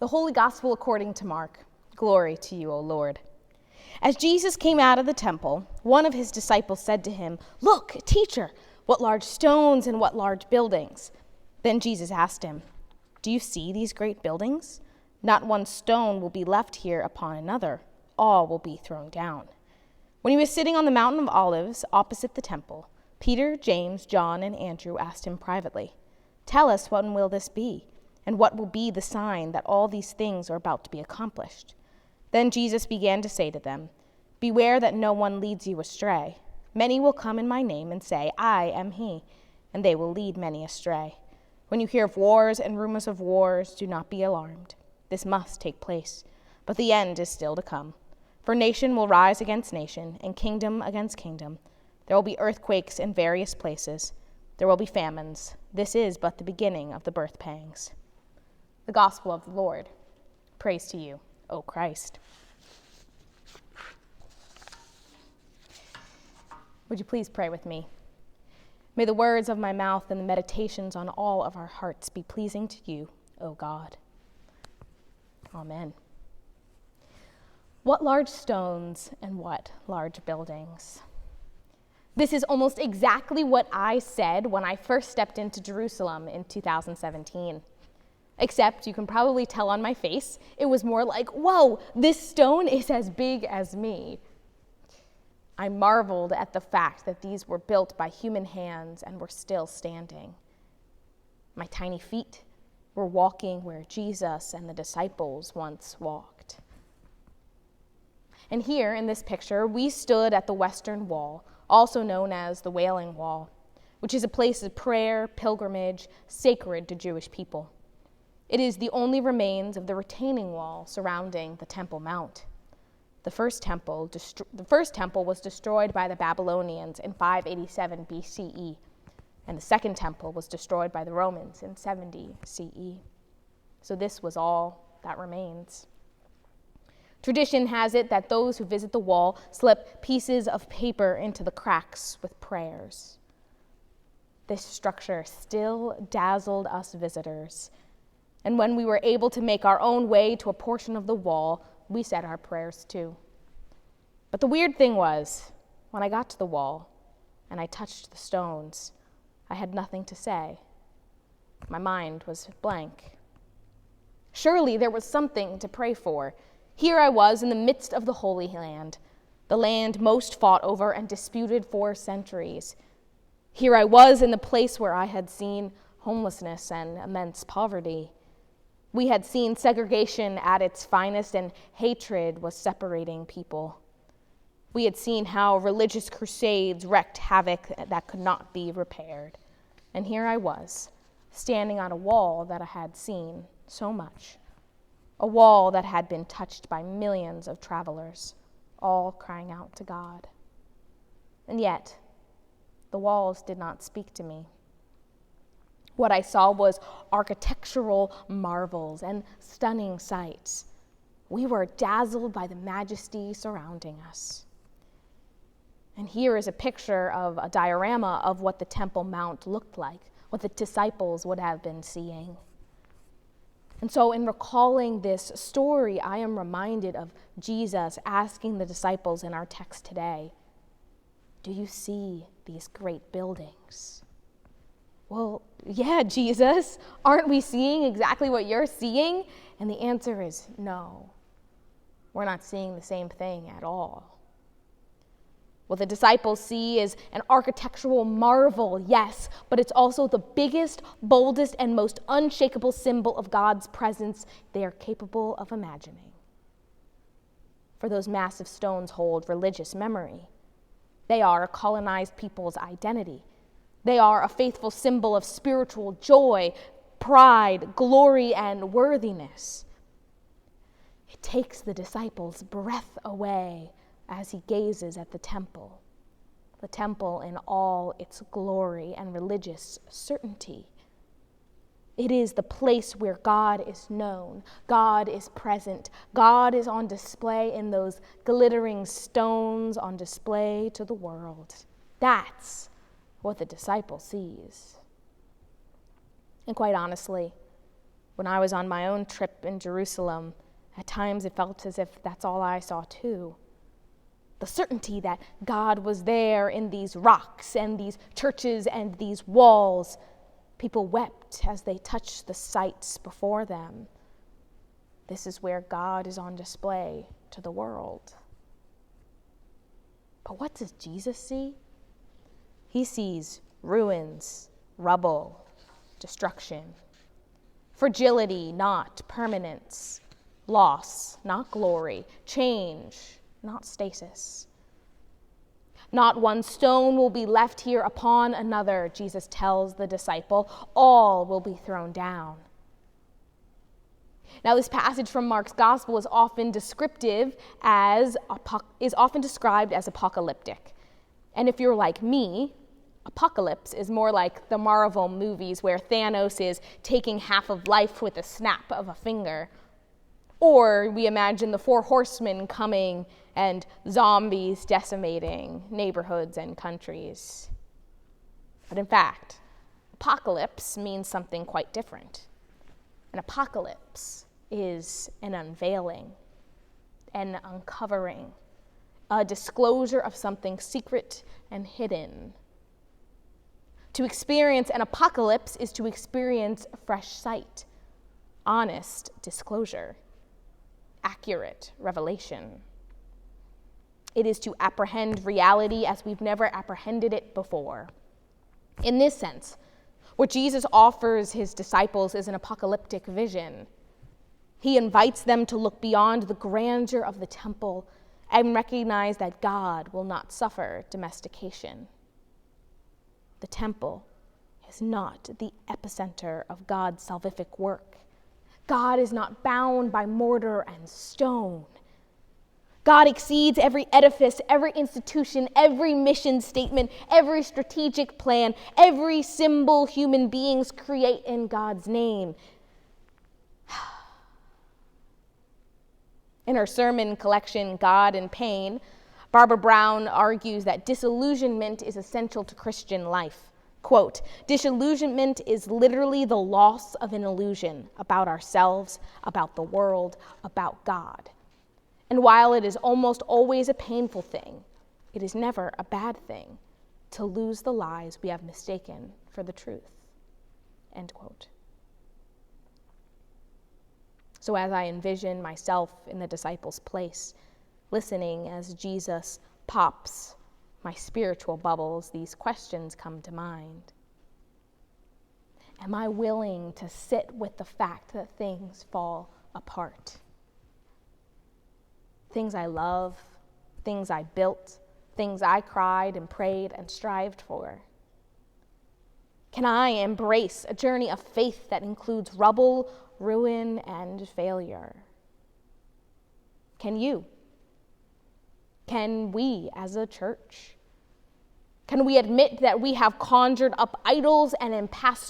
The Holy Gospel according to Mark. Glory to you, O Lord. As Jesus came out of the temple, one of his disciples said to him, "Look, teacher, what large stones and what large buildings." Then Jesus asked him, "Do you see these great buildings? Not one stone will be left here upon another. All will be thrown down." When he was sitting on the Mountain of Olives opposite the temple, Peter, James, John, and Andrew asked him privately, "Tell us, when will this be? And what will be the sign that all these things are about to be accomplished?" Then Jesus began to say to them, "Beware that no one leads you astray. Many will come in my name and say, 'I am he,' and they will lead many astray. When you hear of wars and rumors of wars, do not be alarmed. This must take place, but the end is still to come. For nation will rise against nation, and kingdom against kingdom. There will be earthquakes in various places. There will be famines. This is but the beginning of the birth pangs." The Gospel of the Lord. Praise to you, O Christ. Would you please pray with me? May the words of my mouth and the meditations on all of our hearts be pleasing to you, O God. Amen. What large stones and what large buildings. This is almost exactly what I said when I first stepped into Jerusalem in 2017. Except, you can probably tell on my face, it was more like, whoa, this stone is as big as me. I marveled at the fact that these were built by human hands and were still standing. My tiny feet were walking where Jesus and the disciples once walked. And here in this picture, we stood at the Western Wall, also known as the Wailing Wall, which is a place of prayer, pilgrimage, sacred to Jewish people. It is the only remains of the retaining wall surrounding the Temple Mount. The first temple was destroyed by the Babylonians in 587 BCE, and the second temple was destroyed by the Romans in 70 CE. So this was all that remains. Tradition has it that those who visit the wall slip pieces of paper into the cracks with prayers. This structure still dazzled us visitors, and when we were able to make our own way to a portion of the wall, we said our prayers too. But the weird thing was, when I got to the wall and I touched the stones, I had nothing to say. My mind was blank. Surely there was something to pray for. Here I was in the midst of the Holy Land, the land most fought over and disputed for centuries. Here I was in the place where I had seen homelessness and immense poverty. We had seen segregation at its finest, and hatred was separating people. We had seen how religious crusades wreaked havoc that could not be repaired. And here I was, standing on a wall that I had seen so much, a wall that had been touched by millions of travelers, all crying out to God. And yet, the walls did not speak to me. What I saw was architectural marvels and stunning sights. We were dazzled by the majesty surrounding us. And here is a picture of a diorama of what the Temple Mount looked like, what the disciples would have been seeing. And so in recalling this story, I am reminded of Jesus asking the disciples in our text today, "Do you see these great buildings?" Well, yeah, Jesus, aren't we seeing exactly what you're seeing? And the answer is no. We're not seeing the same thing at all. What the disciples see is an architectural marvel, yes, but it's also the biggest, boldest, and most unshakable symbol of God's presence they are capable of imagining. For those massive stones hold religious memory. They are a colonized people's identity. They are a faithful symbol of spiritual joy, pride, glory, and worthiness. It takes the disciples' breath away as he gazes at the temple in all its glory and religious certainty. It is the place where God is known, God is present, God is on display in those glittering stones on display to the world. That's what the disciple sees. And quite honestly, When I was on my own trip in Jerusalem, at times it felt as if that's all I saw too. The certainty that God was there in these rocks and these churches and these walls. People wept as they touched the sights before them. This is where God is on display to the world. But what does Jesus see? He sees ruins, rubble, destruction, fragility, not permanence, loss, not glory, change, not stasis. Not one stone will be left here upon another, Jesus tells the disciple. All will be thrown down. Now, this passage from Mark's gospel is often described as apocalyptic. And if you're like me, apocalypse is more like the Marvel movies where Thanos is taking half of life with a snap of a finger. Or we imagine the 4 horsemen coming and zombies decimating neighborhoods and countries. But in fact, apocalypse means something quite different. An apocalypse is an unveiling, an uncovering, a disclosure of something secret and hidden. To experience an apocalypse is to experience fresh sight, honest disclosure, accurate revelation. It is to apprehend reality as we've never apprehended it before. In this sense, what Jesus offers his disciples is an apocalyptic vision. He invites them to look beyond the grandeur of the temple and recognize that God will not suffer domestication. The temple is not the epicenter of God's salvific work. God is not bound by mortar and stone. God exceeds every edifice, every institution, every mission statement, every strategic plan, every symbol human beings create in God's name. In her sermon collection, God and Pain, Barbara Brown argues that disillusionment is essential to Christian life. Quote, disillusionment is literally the loss of an illusion about ourselves, about the world, about God. And while it is almost always a painful thing, it is never a bad thing to lose the lies we have mistaken for the truth. End quote. So as I envision myself in the disciples' place, listening as Jesus pops my spiritual bubbles, these questions come to mind. Am I willing to sit with the fact that things fall apart? Things I love, things I built, things I cried and prayed and strived for. Can I embrace a journey of faith that includes rubble, ruin, and failure? Can you? Can we as a church? Can we admit that we have conjured up idols and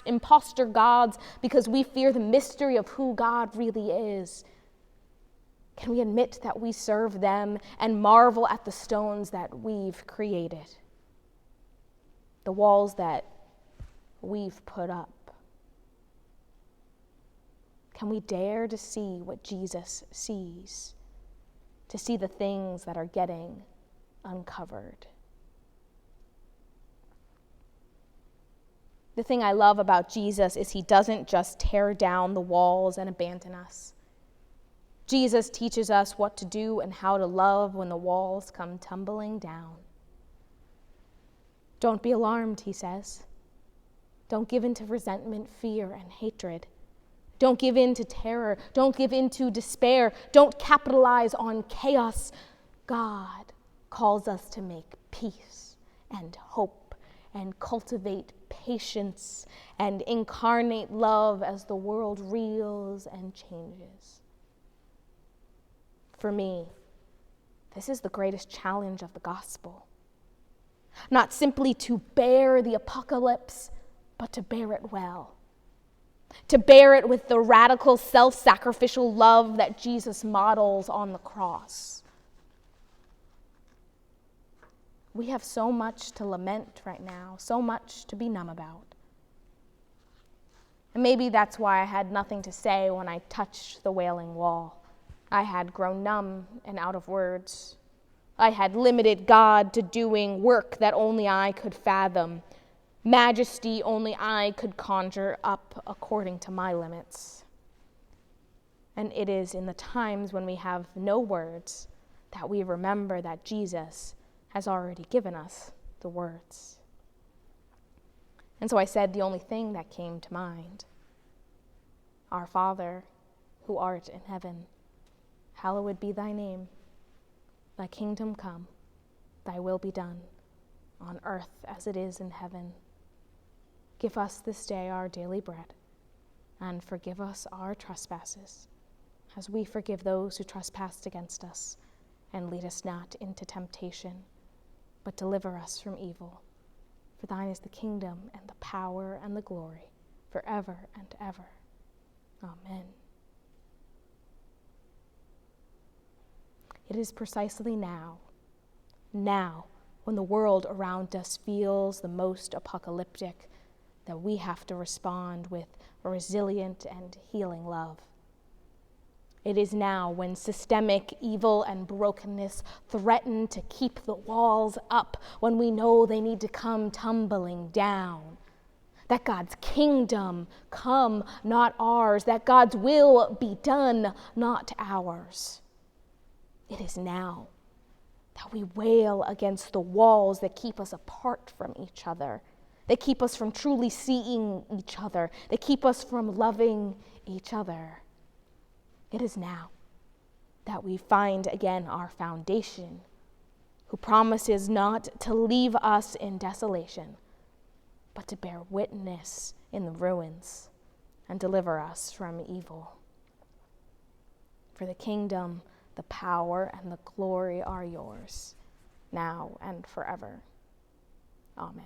imposter gods because we fear the mystery of who God really is? Can we admit that we serve them and marvel at the stones that we've created? The walls that we've put up? Can we dare to see what Jesus sees? To see the things that are getting uncovered? The thing I love about Jesus is he doesn't just tear down the walls and abandon us. Jesus teaches us what to do and how to love when the walls come tumbling down. Don't be alarmed, he says. Don't give in to resentment, fear, and hatred. Don't give in to terror. Don't give in to despair. Don't capitalize on chaos. God calls us to make peace and hope and cultivate patience and incarnate love as the world reels and changes. For me, this is the greatest challenge of the gospel. Not simply to bear the apocalypse, but to bear it well. To bear it with the radical self-sacrificial love that Jesus models on the cross. We have so much to lament right now, so much to be numb about. And maybe that's why I had nothing to say when I touched the Wailing Wall. I had grown numb and out of words. I had limited God to doing work that only I could fathom, majesty only I could conjure up according to my limits. And it is in the times when we have no words that we remember that Jesus has already given us the words. And so I said the only thing that came to mind. Our Father, who art in heaven, hallowed be thy name. Thy kingdom come, thy will be done, on earth as it is in heaven. Give us this day our daily bread, and forgive us our trespasses, as we forgive those who trespass against us. And lead us not into temptation, but deliver us from evil. For thine is the kingdom, and the power, and the glory, forever and ever. Amen. It is precisely now, when the world around us feels the most apocalyptic, that we have to respond with a resilient and healing love. It is now when systemic evil and brokenness threaten to keep the walls up, when we know they need to come tumbling down, that God's kingdom come, not ours, that God's will be done, not ours. It is now that we wail against the walls that keep us apart from each other, that keep us from truly seeing each other, that keep us from loving each other. It is now that we find again our foundation, who promises not to leave us in desolation, but to bear witness in the ruins and deliver us from evil. For the kingdom, the power, and the glory are yours, now and forever. Amen.